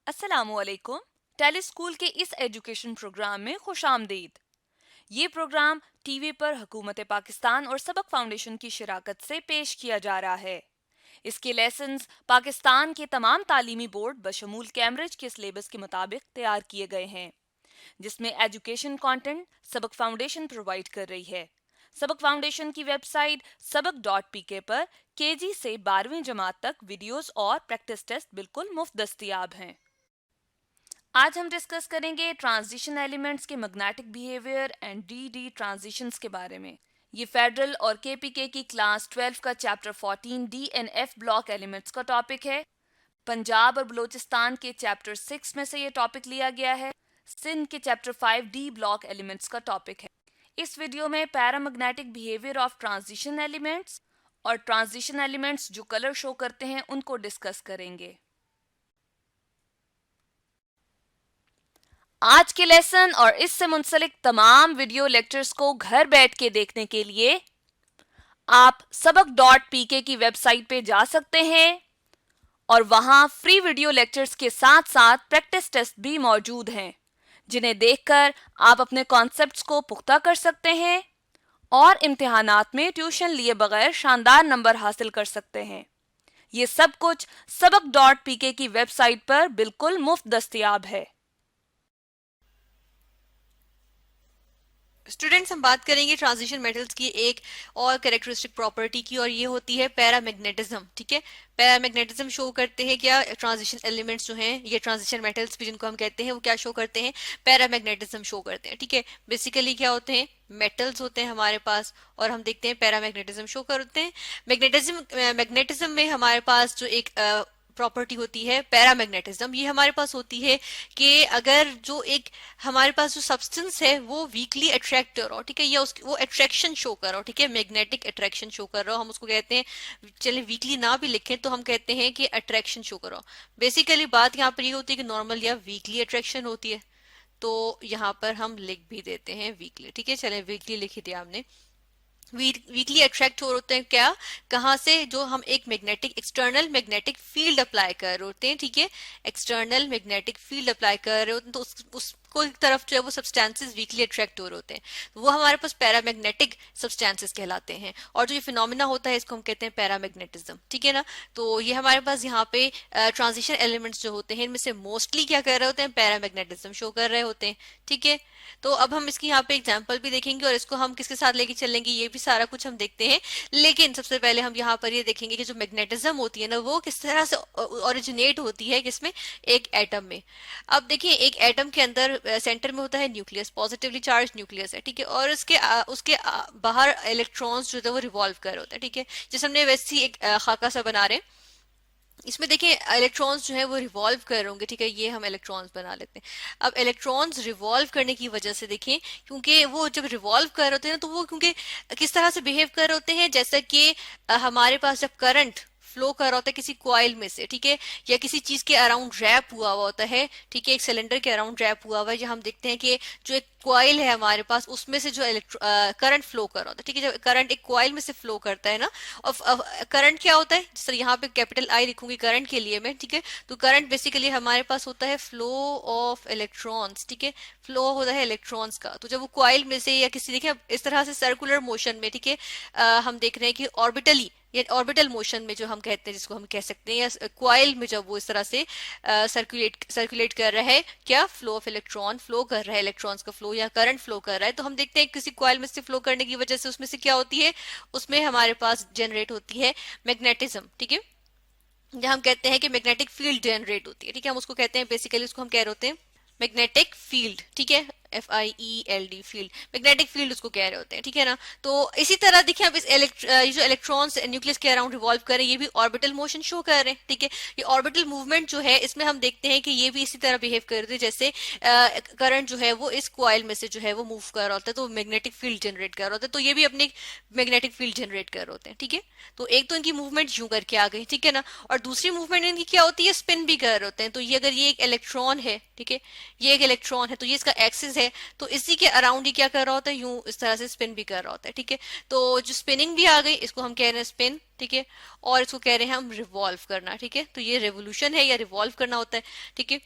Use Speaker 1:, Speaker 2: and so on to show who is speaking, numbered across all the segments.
Speaker 1: अस्सलामुअलैकुम। टेलीस्कूल के इस एजुकेशन प्रोग्राम में खुशामदीद। ये प्रोग्राम टीवी पर हुकूमत पाकिस्तान और सबक फाउंडेशन की शिराकत से पेश किया जा रहा है। इसके लेसन्स पाकिस्तान के तमाम तालीमी बोर्ड बशमूल कैम्ब्रिज के सिलेबस के मुताबिक तैयार किए गए हैं, जिसमें एजुकेशन कंटेंट सबक फाउंडेशन प्रोवाइड कर रही है। सबक फाउंडेशन की वेबसाइट सबक.pk पर केजी से 12वीं जमात तक वीडियोस और प्रैक्टिस टेस्ट बिल्कुल मुफ्त दस्तयाब हैं। आज हम डिस्कस करेंगे ट्रांजिशन एलिमेंट्स के magnetic behaviour and D transitions के बारे में। ये फेडरल और केपीके की क्लास 12 का chapter 14 D and F block elements का टॉपिक है। पंजाब और बलूचिस्तान के चैप्टर 6 में से ये टॉपिक लिया गया है। सिंध के चैप्टर 5 डी ब्लॉक एलिमेंट्स का टॉपिक है। इस वीडियो में paramagnetic behaviour of transition elements और ट्रांजिशन एलिमेंट्स जो कलर शो करते हैं उनको डिस्कस करेंगे। आज के लेसन और इससे मुंसलिक तमाम वीडियो लेक्चर्स को घर बैठ के देखने के लिए आप सबक.pk की वेबसाइट पे जा सकते हैं और वहां फ्री वीडियो लेक्चर्स के साथ साथ प्रैक्टिस टेस्ट भी मौजूद हैं, जिन्हें देखकर आप अपने कॉन्सेप्ट्स को पुख्ता कर सकते हैं और इम्तिहानात में ट्यूशन लिए बगैर शानदार नंबर हासिल कर सकते हैं। ये सब कुछ सबक.pk की वेबसाइट पर बिल्कुल मुफ्त दस्तयाब है।
Speaker 2: स्टूडेंट्स, हम बात करेंगे ट्रांजिशन मेटल्स की एक और कैरेक्टरिस्टिक प्रॉपर्टी की, और ये होती है पैरामैग्नेटिज्म। ठीक है, पैरामैग्नेटिज्म शो करते हैं क्या? ट्रांजिशन एलिमेंट्स जो हैं, ये ट्रांजिशन मेटल्स भी जिनको हम कहते हैं, वो क्या शो करते हैं? पैरामैग्नेटिज्म शो करते हैं। ठीक है, बेसिकली क्या होते हैं? मेटल्स होते हैं हमारे पास, और हम देखते हैं पैरामैग्नेटिज्म शो करते हैं। मैग्नेटिज्म में हमारे पास जो एक प्रॉपर्टी होती है पैरामैग्नेटिज्म, ये हमारे पास होती है कि अगर जो एक हमारे पास जो सब्सटेंस है वो वीकली अट्रैक्ट कर रहा हो, ठीक है, या वो अट्रैक्शन शो कर रहा हो, ठीक है, मैग्नेटिक अट्रैक्शन शो कर रहा हो, हम उसको कहते हैं, चलिए वीकली ना भी लिखें तो हम कहते हैं कि अट्रैक्शन शो कर रहा हो। बेसिकली बात यहाँ पर ये होती है कि नॉर्मल या वीकली अट्रैक्शन होती है, तो यहाँ पर हम लिख भी देते हैं वीकली। ठीक है, चले वीकली लिख दिया हमने। वीकली अट्रैक्ट हो होते हैं क्या? कहाँ से? जो हम एक magnetic external magnetic field apply कर रहे होते हैं, ठीक है, एक्सटर्नल मैग्नेटिक फील्ड अप्लाई कर रहे होते हैं, तो उसको तरफ जो है वो सब्सटेंसेस वीकली अट्रैक्ट हो रहे होते हैं, तो वो हमारे पास पैरामैग्नेटिक सब्सटेंसेस कहलाते हैं। और जो ये फिनोमिना होता है इसको हम कहते हैं पैरामैग्नेटिज्म। ठीक है ना, तो ये हमारे पास यहाँ पे ट्रांजिशन एलिमेंट्स जो होते हैं इनमें से मोस्टली क्या कर रहे होते हैं? पैरामैग्नेटिज्म शो कर रहे होते हैं। ठीक है, तो अब हम इसकी यहाँ पे एग्जाम्पल भी देखेंगे और इसको हम किसके साथ लेके चलेंगे ये भी सारा कुछ हम देखते हैं। लेकिन सबसे पहले हम यहाँ पर ये देखेंगे कि जो मैग्नेटिज्म होती है ना वो किस तरह से ओरिजिनेट होती है, किसमें? एक एटम में। अब देखिए, एक एटम के अंदर सेंटर में होता है न्यूक्लियस, पॉजिटिवली चार्ज न्यूक्लियस है, ठीक है, और उसके बाहर इलेक्ट्रॉन्स जो है वो रिवॉल्व कर रहे होते हैं। ठीक है, जैसे हमने वैसे ही एक खाका सा बना रहे हैं, इसमें देखिए इलेक्ट्रॉन्स जो है वो रिवॉल्व कर रहे होंगे। ठीक है, ये हम इलेक्ट्रॉन्स बना लेते हैं। अब इलेक्ट्रॉन्स रिवॉल्व करने की वजह से देखिए, क्योंकि वो जब रिवॉल्व कर रहे होते हैं तो वो क्योंकि किस तरह से बिहेव कर रहे होते हैं, जैसा कि हमारे पास जब करंट फ्लो कर रहा होता है किसी कॉइल में से, ठीक है, या किसी चीज के अराउंड रैप हुआ हुआ होता है, ठीक है, एक सिलेंडर के अराउंड रैप हुआ हुआ है, जो हम देखते हैं कि जो एक कॉइल है हमारे पास उसमें से जो करंट फ्लो कर रहा होता है, ठीक है, जब करंट एक कॉइल में से फ्लो करता है ना, और करंट क्या होता है? जैसे यहाँ पे कैपिटल आई लिखूंगी करंट के लिए मैं, ठीक है, तो करंट बेसिकली हमारे पास होता है फ्लो ऑफ इलेक्ट्रॉन्स। ठीक है, फ्लो होता है इलेक्ट्रॉन्स का। तो जब वो कॉइल में से या किसी, देखिए इस तरह से सर्कुलर मोशन में, ठीक है, हम देख रहे हैं कि ऑर्बिटली या ऑर्बिटल मोशन में जो हम कहते हैं, जिसको हम कह सकते हैं, या क्वाइल में जब वो इस तरह से सर्कुलेट कर रहा है, क्या? फ्लो ऑफ इलेक्ट्रॉन फ्लो कर रहा है, इलेक्ट्रॉन्स का फ्लो या करंट फ्लो कर रहा है, तो हम देखते हैं किसी क्वाइल में से फ्लो करने की वजह से उसमें से क्या होती है? उसमें हमारे पास जनरेट होती है मैग्नेटिज्म। ठीक है, जहाँ हम कहते हैं कि मैग्नेटिक फील्ड जनरेट होती है। ठीक है, हम उसको कहते हैं, बेसिकली उसको हम कह रहे होते हैं मैग्नेटिक फील्ड। ठीक है, FIELD फील्ड, मैग्नेटिक फील्ड उसको कह रहे होते हैं। ठीक है ना, तो इसी तरह देखिए अब ये जो इलेक्ट्रॉन्स न्यूक्लियस के अराउंड रिवॉल्व कर रहे हैं, ये भी ऑर्बिटल मोशन शो कर रहे हैं। ठीक है, ये ऑर्बिटल मूवमेंट जो है इसमें हम देखते हैं कि ये भी इसी तरह बिहेव कर रहे हैं जैसे करंट जो है वो इस कॉइल में से जो है वो मूव कर रहा होता है, तो मैग्नेटिक फील्ड जनरेट कर रहा होता है, तो ये भी अपनी मैग्नेटिक फील्ड जनरेट कर रहे होते हैं। ठीक है, तो एक तो इनकी मूवमेंट यूं करके आ गई, ठीक है ना, और दूसरी मूवमेंट इनकी क्या होती है? स्पिन भी कर रहे होते हैं। तो ये अगर ये एक इलेक्ट्रॉन है, ठीक है, ये एक इलेक्ट्रॉन है, तो ये इसका एक्सिस है, तो इसी के अराउंड ही क्या कर रहा होता है? यूं इस तरह से स्पिन भी कर रहा होता है। ठीक है, तो जो स्पिनिंग भी आ गई इसको हम कह रहे हैं स्पिन। ठीक है, और इसको कह रहे हैं हम रिवॉल्व करना। ठीक है, तो ये रेवोल्यूशन है या रिवॉल्व करना होता है। ठीक है,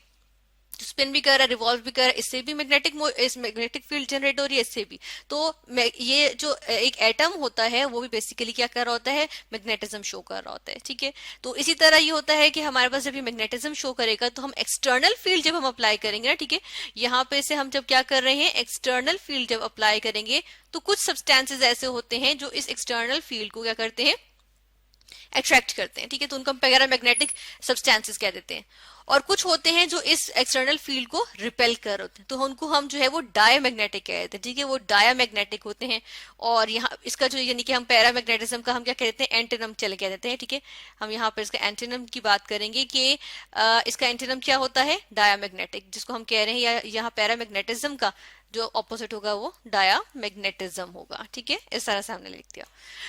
Speaker 2: स्पिन भी कर रहा है, रिवॉल्व भी कर रहा है, इससे भी मैग्नेटिक फील्ड जनरेट हो रही है, इससे भी। तो ये जो एक एटम होता है वो भी बेसिकली क्या कर रहा होता है, मैग्नेटिज्म शो कर रहा होता है, ठीक है। तो इसी तरह ये होता है कि हमारे पास जब ये मैग्नेटिज्म शो करेगा तो हम एक्सटर्नल फील्ड जब हम अप्लाई करेंगे ना, ठीक है, यहाँ पे से हम जब क्या कर रहे हैं, एक्सटर्नल फील्ड जब अप्लाई करेंगे तो कुछ सब्सटेंसेस ऐसे होते हैं जो इस एक्सटर्नल फील्ड को क्या करते हैं, अट्रैक्ट करते हैं, ठीक है, तो उनको हम पैरामैग्नेटिक सब्सटेंसेस कह देते हैं। और कुछ होते हैं जो इस एक्सटर्नल फील्ड को रिपेल कर होते हैं, तो उनको हम जो है वो डायमैग्नेटिक कह देते हैं, ठीक है, वो डायमैग्नेटिक होते हैं। और यहाँ इसका जो यानी कि हम पैरामैग्नेटिज्म का हम क्या कहते हैं, एंटीनम चले कह देते हैं, ठीक है। हम यहाँ पर इसका एंटीनम की बात करेंगे कि इसका एंटीनम क्या होता है, डायमैग्नेटिक, जिसको हम कह रहे हैं, या यहाँ पैरामैग्नेटिज्म का जो ऑपोजिट होगा वो डायामैग्नेटिज्म होगा, ठीक है, इस तरह से हमने लिख दिया।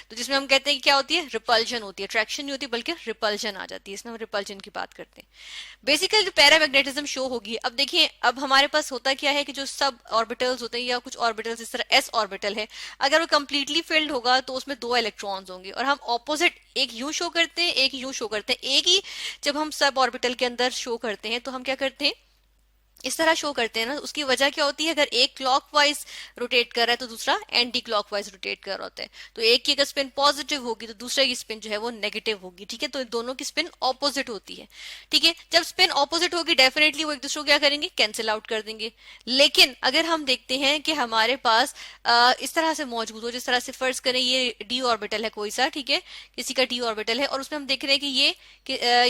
Speaker 2: तो जिसमें हम कहते हैं कि क्या होती है, रिपल्जन होती है, अट्रैक्शन नहीं होती बल्कि रिपल्जन आ जाती है, इसमें हम रिपल्जन की बात करते हैं। बेसिकली जो पैरामैग्नेटिज्म शो होगी, अब देखिए अब हमारे पास होता क्या है कि जो सब ऑर्बिटल्स होते हैं या कुछ ऑर्बिटल्स इस तरह एस ऑर्बिटल है, अगर वो कंप्लीटली फिल्ड होगा तो उसमें 2 इलेक्ट्रॉन्स होंगे, और हम ऑपोजिट एक यूं शो करते हैं, एक यूं शो करते हैं, एक ही जब हम सब ऑर्बिटल के अंदर शो करते हैं तो हम क्या करते हैं, इस तरह शो करते हैं ना। उसकी वजह क्या होती है, अगर एक क्लॉकवाइज रोटेट कर रहा है तो दूसरा एंटी क्लॉकवाइज रोटेट कर रहा होता है, तो एक की अगर स्पिन पॉजिटिव होगी तो दूसरे की स्पिन जो है वो नेगेटिव होगी, ठीक है, तो दोनों की स्पिन ऑपोजिट होती है, ठीक है। जब स्पिन ऑपोजिट होगी डेफिनेटली वो एक दूसरे को क्या करेंगे, कैंसिल आउट कर देंगे। लेकिन अगर हम देखते हैं कि हमारे पास इस तरह से मौजूद हो, जिस तरह से फर्ज करें ये डी ऑर्बिटल है कोई सा, ठीक है, किसी का डी ऑर्बिटल है, और उसमें हम देख रहे हैं कि ये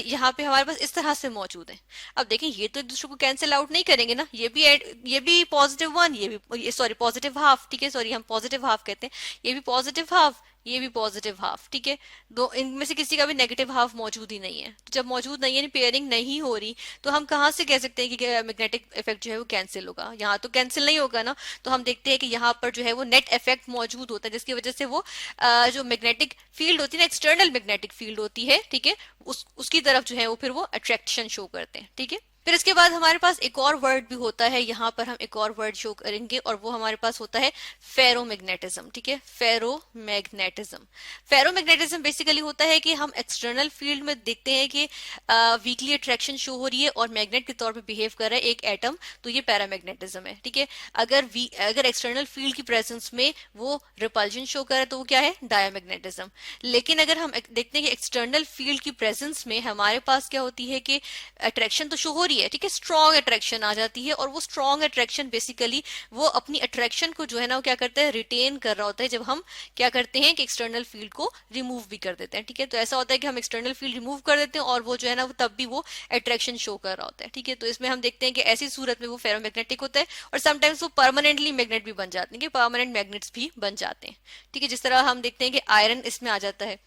Speaker 2: यहाँ पे हमारे पास इस तरह से मौजूद है। अब देखिए ये तो एक दूसरे को कैंसिल आउट नहीं करेंगे ना, ये भी पॉजिटिव 1, ये भी सॉरी पॉजिटिव हाफ, ठीक है, सॉरी हम पॉजिटिव हाफ कहते हैं, ये भी पॉजिटिव हाफ, ये भी पॉजिटिव हाफ, ठीक है, दो इनमें से किसी का भी नेगेटिव हाफ मौजूद ही नहीं है। तो जब मौजूद नहीं है, पेयरिंग नहीं हो रही, तो हम कहाँ से कह सकते हैं कि मैग्नेटिक इफेक्ट जो है वो कैंसिल होगा, यहाँ तो कैंसिल नहीं होगा ना। तो हम देखते हैं कि यहाँ पर जो है वो नेट इफेक्ट मौजूद होता है, जिसकी वजह से वो जो मैग्नेटिक फील्ड होती है ना, एक्सटर्नल मैग्नेटिक फील्ड होती है, ठीक है, उसकी तरफ जो है वो फिर वो अट्रैक्शन शो करते हैं, ठीक है। फिर इसके बाद हमारे पास एक और वर्ड भी होता है, यहाँ पर हम एक और वर्ड शो करेंगे, और वो हमारे पास होता है फेरोमैग्नेटिज्म, ठीक है, फेरोमैग्नेटिज्म। फेरोमैग्नेटिज्म बेसिकली होता है कि हम एक्सटर्नल फील्ड में देखते हैं कि वीकली अट्रैक्शन शो हो रही है और मैग्नेट के तौर पे बिहेव कर रहा है एक एटम, तो ये पैरामैग्नेटिज्म है, ठीक है। अगर एक्सटर्नल फील्ड की प्रेजेंस में वो रिपल्जन शो कर रहा है तो वो क्या है, डायमैग्नेटिज्म। लेकिन अगर हम देखते हैं कि एक्सटर्नल फील्ड की प्रेजेंस में हमारे पास क्या होती है कि अट्रैक्शन तो शो हो रही है, ठीक है, स्ट्रॉन्ग अट्रैक्शन आ जाती है, और वो स्ट्रॉन्ग अट्रैक्शन बेसिकली वो अपनी अट्रैक्शन को जो है ना वो क्या करता है, रिटेन कर रहा होता है, जब हम क्या करते हैं कि एक्सटर्नल फील्ड को रिमूव भी कर देते हैं, ठीक है। तो ऐसा होता है कि हम एक्सटर्नल फील्ड रिमूव कर देते हैं और वो जो है ना वो तब भी वो अट्रैक्शन शो कर रहा होता है, ठीक है। तो इसमें हम देखते हैं कि ऐसी सूरत में वो फेरोमैग्नेटिक होता है, और समटाइम्स वो परमानेंटली मैग्नेट भी बन जाते हैं, कि परमानेंट मैग्नेट्स भी बन जाते हैं, ठीक है, जिस तरह हम देखते हैं कि आयरन इसमें आ जाता है।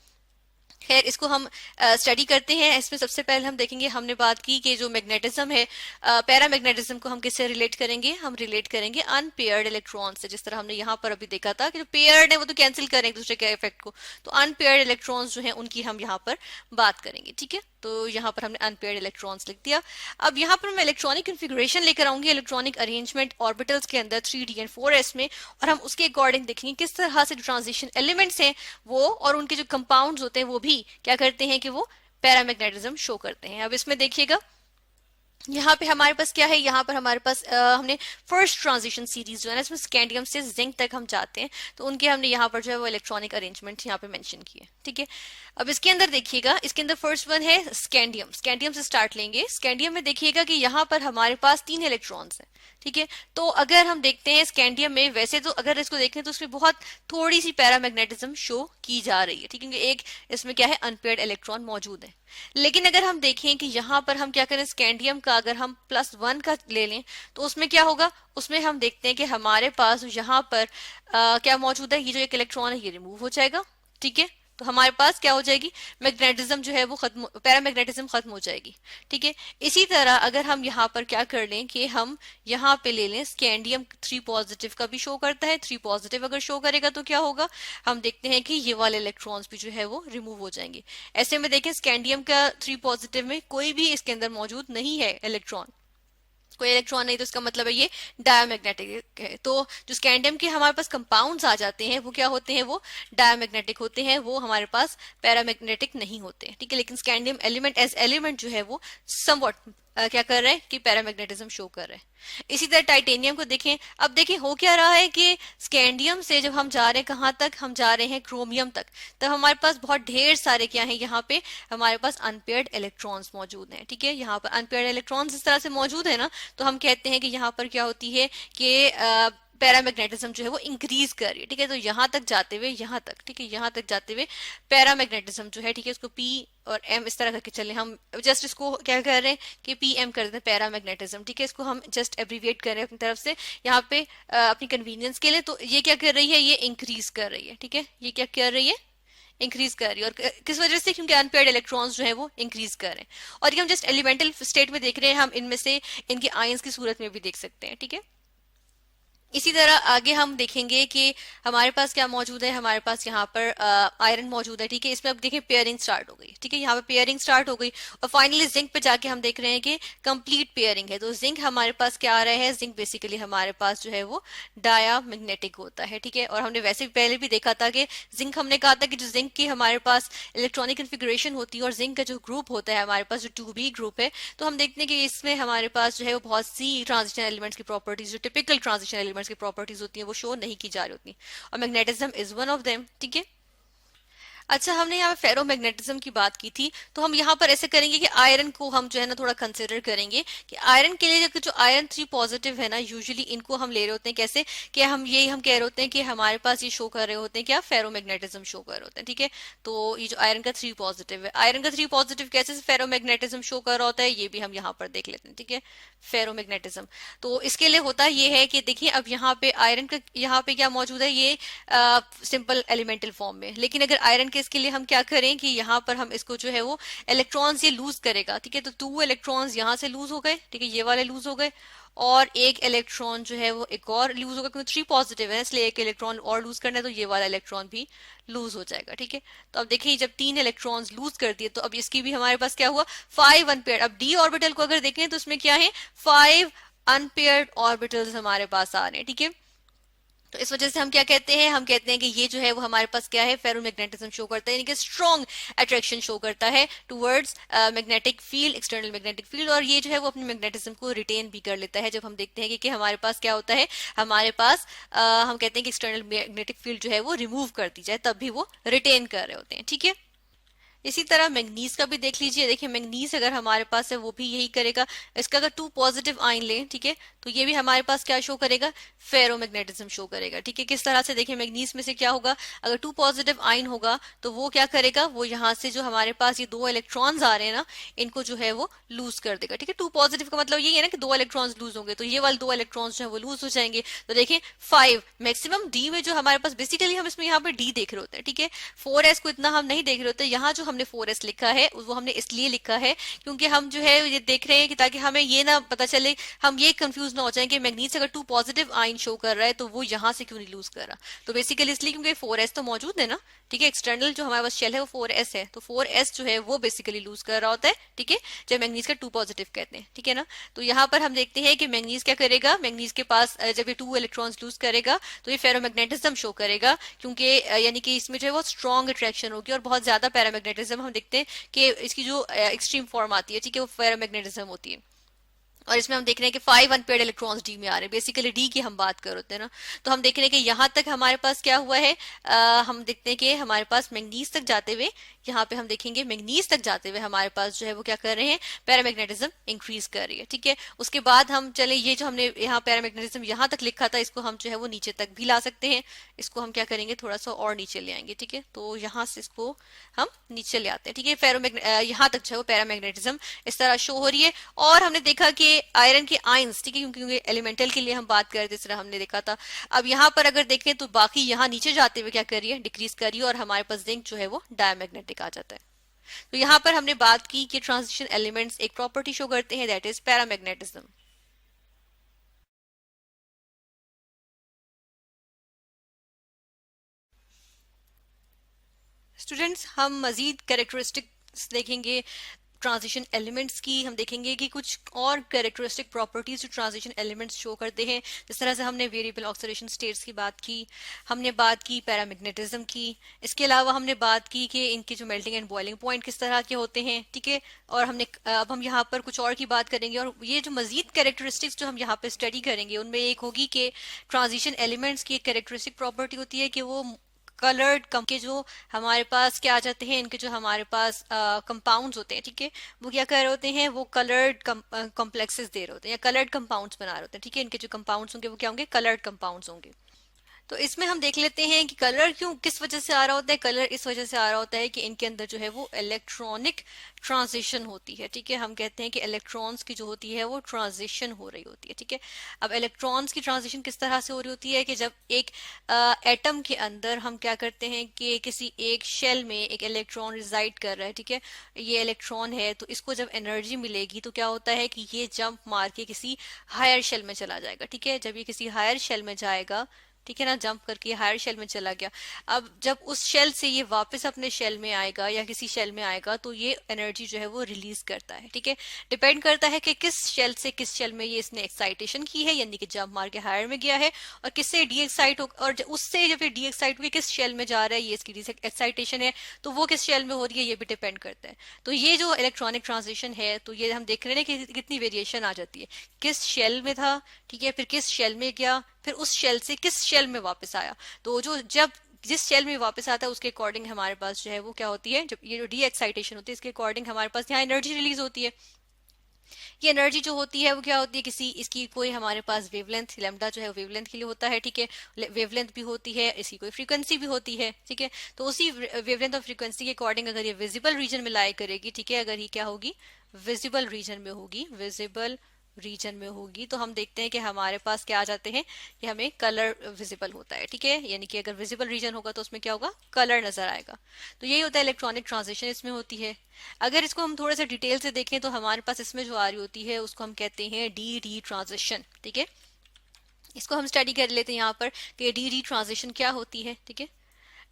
Speaker 2: खैर इसको हम स्टडी करते हैं। इसमें सबसे पहले हम देखेंगे, हमने बात की कि जो मैग्नेटिज्म है, पैरामैग्नेटिज्म को हम किससे रिलेट करेंगे, हम रिलेट करेंगे अनपेयर्ड इलेक्ट्रॉन से। जिस तरह हमने यहाँ पर अभी देखा था कि जो पेयर्ड है वो तो कैंसिल करें एक दूसरे के इफेक्ट को, तो अनपेयर्ड इलेक्ट्रॉन्स जो है उनकी हम यहाँ पर बात करेंगे, ठीक है। तो यहाँ पर हमने अनपेयर्ड इलेक्ट्रॉन्स लिख दिया। अब यहाँ पर मैं इलेक्ट्रॉनिक कन्फिगरेशन लेकर आऊंगी, इलेक्ट्रॉनिक अरेंजमेंट ऑर्बिटल्स के अंदर 3d एंड 4s में, और हम उसके अकॉर्डिंग देखेंगे किस तरह से ट्रांजिशन एलिमेंट्स हैं वो और उनके जो कंपाउंड्स होते हैं वो भी क्या करते हैं कि वो पैरामैग्नेटिज्म शो करते हैं। अब इसमें देखिएगा यहाँ पे हमारे पास क्या है, यहाँ पर हमारे पास हमने फर्स्ट ट्रांजिशन सीरीज जो है ना, इसमें स्कैंडियम से जिंक तक हम जाते हैं, तो उनके हमने यहाँ पर जो है वो इलेक्ट्रॉनिक अरेंजमेंट यहाँ पे मेंशन किए, ठीक है। अब इसके अंदर देखिएगा, इसके अंदर फर्स्ट वन है स्कैंडियम। स्कैंडियम से स्टार्ट लेंगे। स्कैंडियम में देखिएगा कि यहाँ पर हमारे पास 3 इलेक्ट्रॉन्स हैं, ठीक है। तो अगर हम देखते हैं स्कैंडियम में, वैसे तो अगर इसको देखें तो उसमें बहुत थोड़ी सी पैरामैग्नेटिज्म शो की जा रही है, ठीक है, क्योंकि एक इसमें क्या है, अनपेयर्ड इलेक्ट्रॉन मौजूद है। लेकिन अगर हम देखें कि यहाँ पर हम क्या करें, स्कैंडियम का अगर हम +1 का ले लें तो उसमें क्या होगा, उसमें हम देखते हैं कि हमारे पास यहाँ पर क्या मौजूद है, ये जो एक इलेक्ट्रॉन है ये रिमूव हो जाएगा, ठीक है। तो हमारे पास क्या हो जाएगी, मैग्नेटिज्म जो है वो खत्म, पैरामैग्नेटिज्म खत्म हो जाएगी, ठीक है। इसी तरह अगर हम यहाँ पर क्या कर लें कि हम यहाँ पे ले लें स्कैंडियम 3 पॉजिटिव का भी शो करता है, 3 पॉजिटिव अगर शो करेगा तो क्या होगा, हम देखते हैं कि ये वाले इलेक्ट्रॉन्स भी जो है वो रिमूव हो जाएंगे। ऐसे में देखें स्कैंडियम का 3 पॉजिटिव में कोई भी इसके अंदर मौजूद नहीं है इलेक्ट्रॉन, कोई इलेक्ट्रॉन नहीं, तो इसका मतलब है ये डायमैग्नेटिक है। तो जो स्कैंडियम के हमारे पास कंपाउंड्स आ जाते हैं वो क्या होते हैं, वो डायमैग्नेटिक होते हैं, वो हमारे पास पैरामैग्नेटिक नहीं होते हैं, ठीक है। लेकिन स्कैंडियम एलिमेंट एज एलिमेंट जो है वो समवट क्या कर रहे हैं कि पैरामैग्नेटिज्म शो कर रहे हैं। इसी तरह टाइटेनियम को देखें, अब देखें हो क्या रहा है कि स्कैंडियम से जब हम जा रहे हैं कहाँ तक, हम जा रहे हैं क्रोमियम तक, तब हमारे पास बहुत ढेर सारे क्या है यहाँ पे, हमारे पास अनपेयर्ड इलेक्ट्रॉन्स मौजूद हैं। ठीक है, यहाँ पर अनपेयर्ड इलेक्ट्रॉन्स इस तरह से मौजूद है ना, तो हम कहते हैं कि यहाँ पर क्या होती है कि पैरामैग्नेटिज्म जो है वो इंक्रीज कर रही है। ठीक है, तो यहाँ तक जाते हुए, यहाँ तक, ठीक है, यहाँ तक जाते हुए पैरामैग्नेटिज्म जो है, ठीक है, उसको पी और एम इस तरह करके चले, हम जस्ट इसको क्या कर रहे हैं कि पी एम कर देते हैं पैरामैग्नेटिज्म। ठीक है, इसको हम जस्ट एब्रीविएट कर रहे हैं अपनी तरफ से यहाँ पे अपनी कन्वीनियंस के लिए। तो ये क्या कर रही है, ये इंक्रीज कर रही है। ठीक है, ये क्या कर रही है, इंक्रीज कर रही है। और किस वजह से, क्योंकि अनपेयर्ड इलेक्ट्रॉन्स जो है वो इंक्रीज कर रहे हैं। और ये हम जस्ट एलिमेंटल स्टेट में देख रहे हैं, हम इनमें से इनके आयंस की सूरत में भी देख सकते हैं। ठीक है, इसी तरह आगे हम देखेंगे कि हमारे पास क्या मौजूद है, हमारे पास यहाँ पर आयरन मौजूद है। ठीक है, इसमें अब देखें पेयरिंग स्टार्ट हो गई। ठीक है, यहाँ पे पेयरिंग स्टार्ट हो गई और फाइनली जिंक पे जाके हम देख रहे हैं कि कंप्लीट पेयरिंग है। तो जिंक हमारे पास क्या आ रहा है, जिंक बेसिकली हमारे पास जो है वो डायामैग्नेटिक होता है। ठीक है, और हमने वैसे भी पहले भी देखा था कि जिंक, हमने कहा था कि जो जिंक की हमारे पास इलेक्ट्रॉनिक कन्फिग्रेशन होती है और जिंक का जो ग्रुप होता है हमारे पास, जो 2b ग्रुप है, तो हम देखते हैं कि इसमें हमारे पास जो है वो बहुत सी ट्रांजिशन एलिमेंट्स की प्रॉपर्टीज, जो टिपिकल ट्रांजिशन एलिमेंट्स की प्रॉपर्टीज होती हैं, वो शो नहीं की जा रही होती, और magnetism is one of them. ठीक है, अच्छा, हमने यहाँ पे फेरोमैग्नेटिज्म की बात की थी, तो हम यहाँ पर ऐसे करेंगे कि आयरन को हम जो है ना थोड़ा कंसिडर करेंगे कि आयरन के लिए जो आयरन 3 पॉजिटिव है ना, यूजुअली इनको हम ले रहे होते हैं कैसे, कि हम कह रहे होते हैं कि हमारे पास ये शो कर रहे होते हैं क्या, फेरोमैग्नेटिज्म शो कर रहे होते हैं। ठीक है, तो ये जो आयरन का 3 पॉजिटिव है, आयरन का 3 पॉजिटिव कैसे फेरोमैग्नेटिज्म शो कर रहा होता है, ये भी हम यहाँ पर देख लेते हैं। ठीक है, फेरोमैग्नेटिज्म, तो इसके लिए होता ये है कि देखिए अब यहाँ पे आयरन का यहाँ पे क्या मौजूद है, ये सिंपल एलिमेंटल फॉर्म में। लेकिन अगर आयरन के इसके लिए हम क्या करें कि यहाँ पर हम इसको जो है वो इलेक्ट्रॉन्स ये लूज करेगा। ठीक है, तो 2 इलेक्ट्रॉन्स यहाँ से लूज हो गए। ठीक है, ये वाले लूज हो गए, और एक इलेक्ट्रॉन जो है वो एक और लूज होगा, क्योंकि 3 पॉजिटिव है इसलिए एक इलेक्ट्रॉन और लूज करना है, तो ये वाला इलेक्ट्रॉन भी लूज हो जाएगा। ठीक है, तो अब देखिए जब 3 इलेक्ट्रॉन्स लूज कर दिए, तो अब इसकी भी हमारे पास क्या हुआ, 5 अनपेयर्ड। अब डी ऑर्बिटल को अगर देखें तो इसमें क्या है, 5 अनपेयर्ड ऑर्बिटल्स हमारे पास आ रहे हैं। ठीक है, तो इस वजह से हम क्या कहते हैं, हम कहते हैं कि ये जो है वो हमारे पास क्या है, फेरोमैग्नेटिज्म शो करता है, यानी कि स्ट्रॉन्ग अट्रैक्शन शो करता है towards magnetic field, external magnetic field. और ये जो है वो अपनी मैग्नेटिज्म को रिटेन भी कर लेता है। जब हम देखते हैं कि हमारे पास क्या होता है, हमारे पास हम कहते हैं कि एक्सटर्नल मैग्नेटिक फील्ड जो है वो रिमूव कर दी जाए, तब भी वो रिटेन कर रहे होते हैं। ठीक है, इसी तरह मैग्नीज का भी देख लीजिए। देखिए मैग्नीज अगर हमारे पास है वो भी यही करेगा। इसका अगर 2 पॉजिटिव आयन लें, ठीक है, तो ये भी हमारे पास क्या शो करेगा, फेरोमैग्नेटिज्म शो करेगा। ठीक है, किस तरह से, देखिए मैग्नीज में से क्या होगा, अगर 2 पॉजिटिव आयन होगा तो वो क्या करेगा, वो यहाँ से जो हमारे पास ये 2 इलेक्ट्रॉन्स आ रहे हैं ना, इनको जो है वो लूज कर देगा। ठीक है, 2 पॉजिटिव का मतलब यही है ना कि 2 इलेक्ट्रॉन्स लूज होंगे, तो ये वाले 2 इलेक्ट्रॉन्स जो है वो लूज हो जाएंगे। तो देखिए 5 मैक्सिमम डी में जो हमारे पास, बेसिकली हम इसमें यहाँ पे डी देख रहे होते हैं। ठीक है, 4s को इतना हम नहीं देख रहे होते, यहाँ जो हमने 4s लिखा है वो हमने इसलिए लिखा है क्योंकि हम जो है ये देख रहे हैं कि ताकि हमें ये ना पता चले, हम ये कंफ्यूज ना हो जाए कि मैग्नीज अगर 2 पॉजिटिव आयन शो कर रहा है तो वो यहाँ से क्यों नहीं लूज कर रहा। तो बेसिकली इसलिए क्योंकि 4s तो मौजूद है ना। ठीक है, एक्सटर्नल जो हमारे पास शेल है वो 4s है, तो 4s जो है वो बेसिकली लूज कर रहा होता है। ठीक है, जब मैग्नीज का 2 पॉजिटिव कहते हैं। ठीक है ना, तो यहाँ पर हम देखते हैं कि मैग्नीज क्या करेगा, मैग्नीज के पास जब ये 2 इलेक्ट्रॉन्स लूज करेगा तो ये फेरोमैग्नेटिज्म शो करेगा, क्योंकि यानी कि इसमें जो है वो स्ट्रॉन्ग अट्रैक्शन होगी और बहुत ज्यादा पैरामैग्नेटिज्म हम देखते हैं कि इसकी जो एक्सट्रीम फॉर्म आती है, ठीक है, वो फेरोमैग्नेटिज्म होती है। और इसमें हम देख रहे हैं कि 5 अनपेयर्ड इलेक्ट्रॉन्स डी में आ रहे हैं, बेसिकली डी की हम बात कर रहे हैं ना। तो हम देख रहे हैं कि यहाँ तक हमारे पास क्या हुआ है, हम देखते हैं कि हमारे पास मैग्नीज तक जाते हुए, यहाँ पे हम देखेंगे मैग्नीज तक जाते हुए हमारे पास जो है वो क्या कर रहे हैं, पैरामैग्नेटिज्म इंक्रीज कर रही है। ठीक है, उसके बाद हम चले, ये जो हमने यहाँ पैरामैग्नेटिज्म यहाँ तक लिखा था, इसको हम जो है वो नीचे तक भी ला सकते हैं। इसको हम क्या करेंगे, थोड़ा सा और नीचे ले आएंगे। ठीक है, तो यहाँ से इसको हम नीचे ले आते हैं। ठीक है, यहाँ तक जो है वो पैरामैग्नेटिज्म इस तरह शो हो रही है। और हमने देखा कि आयरन के आयंस, ठीक है, क्योंकि एलिमेंटल के लिए हम बात कर रहे थे, इस तरह हमने देखा था। अब यहाँ पर अगर देखें तो बाकी यहाँ नीचे जाते हुए क्या कर रही है, डिक्रीज कर रही है, और हमारे पास जिंक जो है वो डायमैग्नेटिक आ जाता है। तो यहाँ पर हमने बात की कि ट्रांजिशन एलिमेंट्स एक प्रॉपर्टी शो करते हैं, दैट इज पैरामैग्नेटिज्म। स्टूडेंट्स, हम मजीद कैरेक्टरिस्टिक्स देखेंगे ट्रांजिशन एलिमेंट्स की हम देखेंगे कि कुछ और कैरेक्टरिस्टिक प्रॉपर्टीज जो ट्रांजिशन एलिमेंट्स शो करते हैं। जिस तरह से हमने वेरिएबल ऑक्सीडेशन स्टेट्स की बात की, हमने बात की पैरामैग्नेटिज्म की, इसके अलावा हमने बात की कि इनके जो मेल्टिंग एंड बॉइलिंग पॉइंट किस तरह के होते हैं, ठीक है। और हमने अब हम यहाँ पर कुछ और की बात करेंगे, और ये जो मजीद कैरेक्टरिस्टिक्स जो हम यहाँ पे स्टडी करेंगे उनमें एक होगी कि ट्रांजिशन एलिमेंट्स की एक कैरेक्टरिस्टिक प्रॉपर्टी होती है कि वो कलर्ड के जो हमारे पास क्या आ जाते हैं, इनके जो हमारे पास कंपाउंड्स होते हैं, ठीक है, वो क्या कर रहे होते हैं, वो कलर्ड कॉम्प्लेक्सेस दे रहे होते हैं या कलर्ड कंपाउंड्स बना रहे होते हैं, ठीक है। इनके जो कंपाउंड्स होंगे वो क्या होंगे, कलर्ड कंपाउंड्स होंगे। तो इसमें हम देख लेते हैं कि कलर क्यों किस वजह से आ रहा होता है। कलर इस वजह से आ रहा होता है कि इनके अंदर जो है वो इलेक्ट्रॉनिक ट्रांजिशन होती है, ठीक है। हम कहते हैं कि इलेक्ट्रॉन्स की जो होती है वो ट्रांजिशन हो रही होती है, ठीक है। अब इलेक्ट्रॉन्स की ट्रांजिशन किस तरह से हो रही होती है कि जब एक एटम के अंदर हम क्या करते हैं कि किसी एक शेल में एक इलेक्ट्रॉन रिजाइड कर रहा है, ठीक है, ये इलेक्ट्रॉन है, तो इसको जब एनर्जी मिलेगी तो क्या होता है कि ये जंप मार के किसी हायर शेल में चला जाएगा, ठीक है। जब ये किसी हायर शेल में जाएगा, ठीक है ना, जंप करके हायर शेल में चला गया, अब जब उस शेल से ये वापस अपने शेल में आएगा या किसी शेल में आएगा तो ये एनर्जी जो है वो रिलीज करता है, ठीक है। डिपेंड करता है कि किस शेल से किस शेल में ये इसने एक्साइटेशन की है, यानी कि जंप मार के हायर में गया है, और किससे डी एक्साइट हो, और उससे जब ये डी एक्साइट हुई किस शेल में जा रहा है, ये इसकी एक्साइटेशन है, तो वो किस शेल में हो रही है ये भी डिपेंड करता है। तो ये जो इलेक्ट्रॉनिक ट्रांजिशन है, तो ये हम देख रहे हैं कि कितनी वेरिएशन आ जाती है, किस शेल में था, ठीक है, फिर किस शेल में गया, फिर उस शेल से किस शेल में वापस आया। तो जो जब जिस शेल में वापस आता है उसके अकॉर्डिंग हमारे पास जो है वो क्या होती है, जब ये जो डी एक्साइटेशन होती है इसके अकॉर्डिंग हमारे पास यहाँ एनर्जी रिलीज होती है। ये एनर्जी जो होती है वो क्या होती है, किसी इसकी कोई हमारे पास वेवलेंथ लैम्डा जो है वेवलेंथ के लिए होता है, ठीक है, वेवलेंथ भी होती है, इसकी कोई फ्रीक्वेंसी भी होती है, ठीक है। तो उसी वेवलेंथ और फ्रीक्वेंसी के अकॉर्डिंग अगर ये विजिबल रीजन में लाई करेगी, ठीक है, अगर ये क्या होगी, विजिबल रीजन में होगी, विजिबल रीजन में होगी, तो हम देखते हैं कि हमारे पास क्या आ जाते हैं कि हमें कलर विजिबल होता है, ठीक है। यानी कि अगर विजिबल रीजन होगा तो उसमें क्या होगा, कलर नजर आएगा। तो यही होता है इलेक्ट्रॉनिक ट्रांजिशन इसमें होती है। अगर इसको हम थोड़े से डिटेल से देखें तो हमारे पास इसमें जो आ रही होती है उसको हम कहते हैं डी डी ट्रांजिशन, ठीक है। इसको हम स्टडी कर लेते हैं यहाँ पर कि डी डी ट्रांजिशन क्या होती है, ठीक है।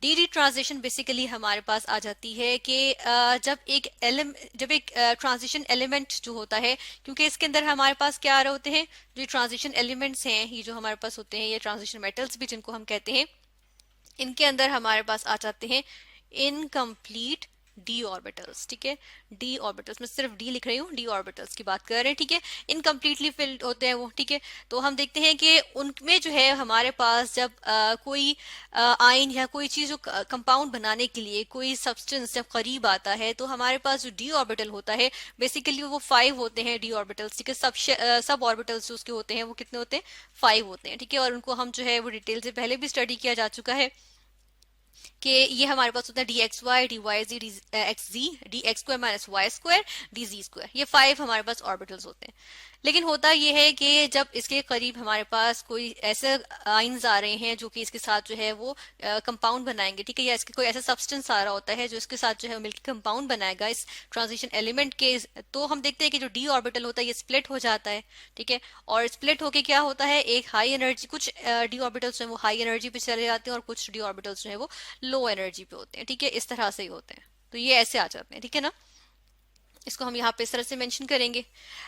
Speaker 2: डी डी ट्रांजिशन बेसिकली हमारे पास आ जाती है कि जब एक ट्रांजिशन एलिमेंट जो होता है, क्योंकि इसके अंदर हमारे पास क्या आ रहे होते हैं, जो ट्रांजिशन एलिमेंट्स हैं ये जो हमारे पास होते हैं, ये ट्रांजिशन मेटल्स भी जिनको हम कहते हैं, इनके अंदर हमारे पास आ जाते हैं इनकम्प्लीट डी ऑर्बिटल्स, ठीक है। डी ऑर्बिटल्स, मैं सिर्फ डी लिख रही हूँ, डी ऑर्बिटल्स की बात कर रहे हैं, ठीक है। इनकम्प्लीटली फिल्ड होते हैं वो, ठीक है। तो हम देखते हैं कि उनमें जो है हमारे पास जब कोई आयन या कोई चीज जो कंपाउंड बनाने के लिए कोई सब्सटेंस जब करीब आता है तो हमारे पास जो डी ऑर्बिटल होता है बेसिकली वो 5 होते हैं डी ऑर्बिटल्स, ठीक है। सब ऑर्बिटल्स जो उसके होते हैं वो कितने होते हैं, 5 होते हैं, ठीक है। और उनको हम जो है वो डिटेल से पहले भी स्टडी किया जा चुका है कि ये हमारे पास होता है D X Y, D Y Z, D X Z, D X square minus Y square, D Z square, ये 5 हमारे पास ऑर्बिटल्स होते हैं। लेकिन होता यह है कि जब इसके करीब हमारे पास कोई ऐसे आइंस आ रहे हैं जो कि इसके साथ जो है वो कंपाउंड बनाएंगे, ठीक है, या इसके कोई ऐसा सब्सटेंस आ रहा होता है जो इसके साथ जो है मिलकर कंपाउंड बनाएगा इस ट्रांजिशन एलिमेंट के, तो हम देखते हैं कि जो डी ऑर्बिटल होता है ये स्प्लिट हो जाता है, ठीक है। और स्प्लिट होके क्या होता है, एक हाई एनर्जी, कुछ डी ऑर्बिटल्स जो है वो हाई एनर्जी पे चले जाते हैं और कुछ डी ऑर्बिटल्स जो है वो लो एनर्जी पे होते हैं, ठीक है। इस तरह से ही होते हैं, तो ये ऐसे आ जाते हैं, ठीक है ना। इसको हम यहाँ पे इस तरह से मेंशन करेंगे।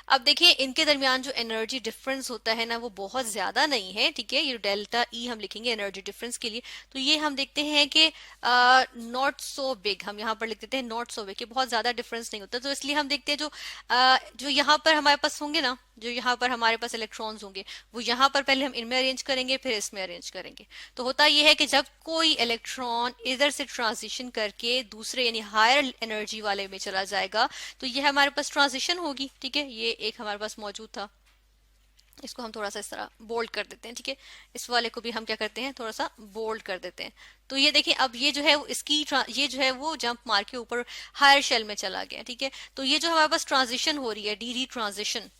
Speaker 2: अब देखिए इनके दरमियान जो एनर्जी डिफरेंस होता है ना वो बहुत ज्यादा नहीं है, ठीक है। ये डेल्टा ई हम लिखेंगे एनर्जी डिफरेंस के लिए, तो ये हम देखते हैं कि नॉट सो बिग, हम यहाँ पर लिख देते हैं नॉट सो बिग, कि बहुत ज्यादा डिफरेंस नहीं होता। तो इसलिए हम देखते हैं जो यहाँ पर हमारे पास होंगे ना, जो यहाँ पर हमारे पास इलेक्ट्रॉन्स होंगे वो यहाँ पर पहले हम इनमें अरेंज करेंगे फिर इसमें अरेंज करेंगे। तो होता यह है कि जब कोई इलेक्ट्रॉन इधर से ट्रांजिशन करके दूसरे यानी हायर एनर्जी वाले में चला जाएगा तो ये हमारे पास ट्रांजिशन होगी, ठीक है। ये एक हमारे पास मौजूद था, इसको हम थोड़ा सा इस तरह बोल्ड कर देते हैं, ठीक है। इस वाले को भी हम क्या करते हैं, थोड़ा सा बोल्ड कर देते हैं। तो ये देखिए अब ये जो है ये जो है वो जंप मार के ऊपर हायर शेल में चला गया, ठीक है। तो ये जो हमारे पास ट्रांजिशन हो रही है डी डी ट्रांजिशन,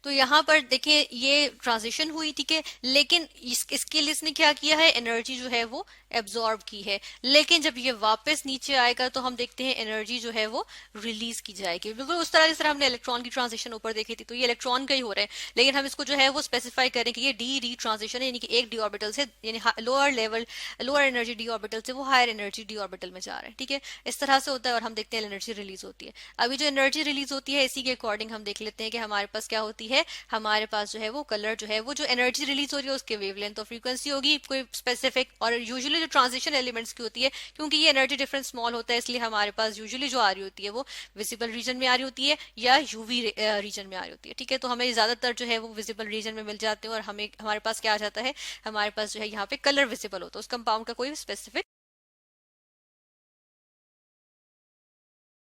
Speaker 2: तो यहाँ पर देखिए ये ट्रांजिशन हुई, ठीक है, लेकिन इसके लिए इसने क्या किया है, एनर्जी जो है वो एब्जॉर्ब की है। लेकिन जब ये वापस नीचे आएगा तो हम देखते हैं एनर्जी जो है वो रिलीज की जाएगी, बिल्कुल उस तरह जिस तरह हमने इलेक्ट्रॉन की ट्रांजिशन ऊपर देखी थी। तो ये इलेक्ट्रॉन का ही हो रहा है, लेकिन हम इसको जो है वो स्पेसिफाई करें कि ये डी डी ट्रांजिशन है, यानी कि एक डी ऑर्बिटल से, यानी lower level, lower energy D orbital से वो हायर एनर्जी डी ऑर्बिटल में जा रहा है, ठीक है, इस तरह से होता है। और हम देखते हैं एनर्जी रिलीज होती है। अभी जो एनर्जी रिलीज होती है इसी के अकॉर्डिंग हम देख लेते हैं कि हमारे पास क्या होती है। हमारे पास जो है वो कलर जो है वो जो एनर्जी रिलीज हो रही है उसके वेवलेंथ और फ्रीक्वेंसी होगी कोई स्पेसिफिक। और यूजुअली जो ट्रांजिशन एलिमेंट्स की होती है, क्योंकि ये एनर्जी डिफरेंस स्मॉल होता है, इसलिए हमारे पास यूजुअली जो आ रही होती है वो विजिबल रीजन में आ रही होती है या यूवी रीजन में आ रही होती है, ठीक है। तो हमें ज्यादातर जो है वो विजिबल रीजन में मिल जाते हैं और हमें हमारे पास क्या आ जाता है, हमारे पास जो है यहाँ पे कलर विजिबल होता है, उस कंपाउंड का कोई स्पेसिफिक